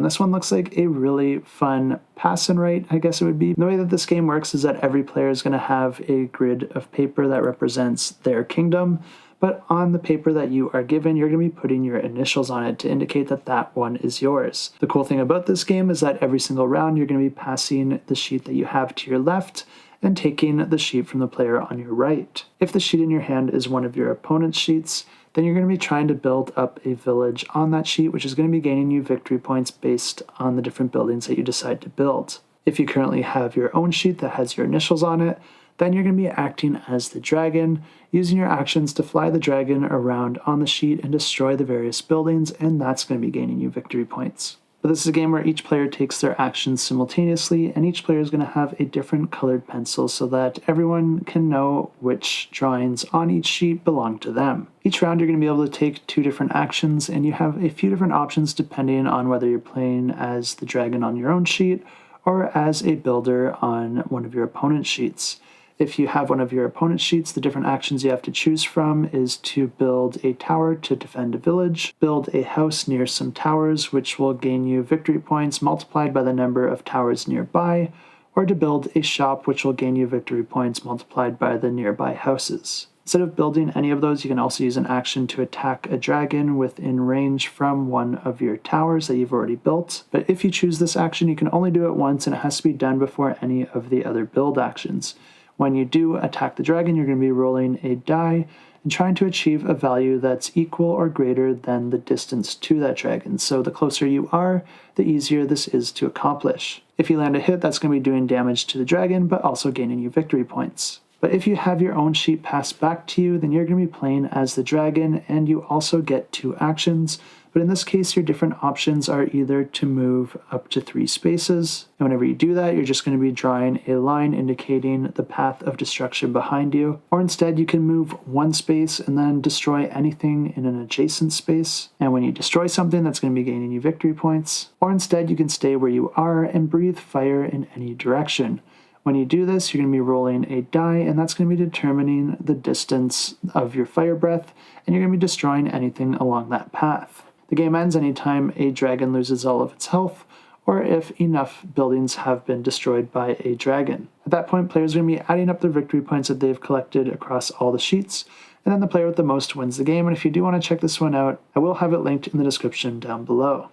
And this one looks like a really fun pass and write, I guess it would be. The way that this game works is that every player is going to have a grid of paper that represents their kingdom, but on the paper that you are given, you're going to be putting your initials on it to indicate that that one is yours. The cool thing about this game is that every single round you're going to be passing the sheet that you have to your left and taking the sheet from the player on your right. If the sheet in your hand is one of your opponent's sheets, then you're going to be trying to build up a village on that sheet, which is going to be gaining you victory points based on the different buildings that you decide to build. If you currently have your own sheet that has your initials on it, then you're going to be acting as the dragon, using your actions to fly the dragon around on the sheet and destroy the various buildings, and that's going to be gaining you victory points. But this is a game where each player takes their actions simultaneously, and each player is going to have a different colored pencil so that everyone can know which drawings on each sheet belong to them. Each round you're going to be able to take 2 different actions, and you have a few different options depending on whether you're playing as the dragon on your own sheet or as a builder on one of your opponent's sheets. If you have one of your opponent's sheets, the different actions you have to choose from is to build a tower to defend a village, build a house near some towers, which will gain you victory points multiplied by the number of towers nearby, or to build a shop, which will gain you victory points multiplied by the nearby houses. Instead of building any of those, you can also use an action to attack a dragon within range from one of your towers that you've already built. But if you choose this action, you can only do it once, and it has to be done before any of the other build actions. When you do attack the dragon, you're going to be rolling a die and trying to achieve a value that's equal or greater than the distance to that dragon. So the closer you are, the easier this is to accomplish. If you land a hit, that's going to be doing damage to the dragon, but also gaining you victory points. But if you have your own sheet passed back to you, then you're going to be playing as the dragon, and you also get 2 actions. But in this case, your different options are either to move up to 3 spaces, and whenever you do that, you're just going to be drawing a line indicating the path of destruction behind you. Or instead, you can move 1 space and then destroy anything in an adjacent space. And when you destroy something, that's going to be gaining you victory points. Or instead, you can stay where you are and breathe fire in any direction. When you do this, you're going to be rolling a die, and that's going to be determining the distance of your fire breath, and you're going to be destroying anything along that path. The game ends anytime a dragon loses all of its health, or if enough buildings have been destroyed by a dragon. At that point, players are going to be adding up their victory points that they've collected across all the sheets, and then the player with the most wins the game. And if you do want to check this one out, I will have it linked in the description down below.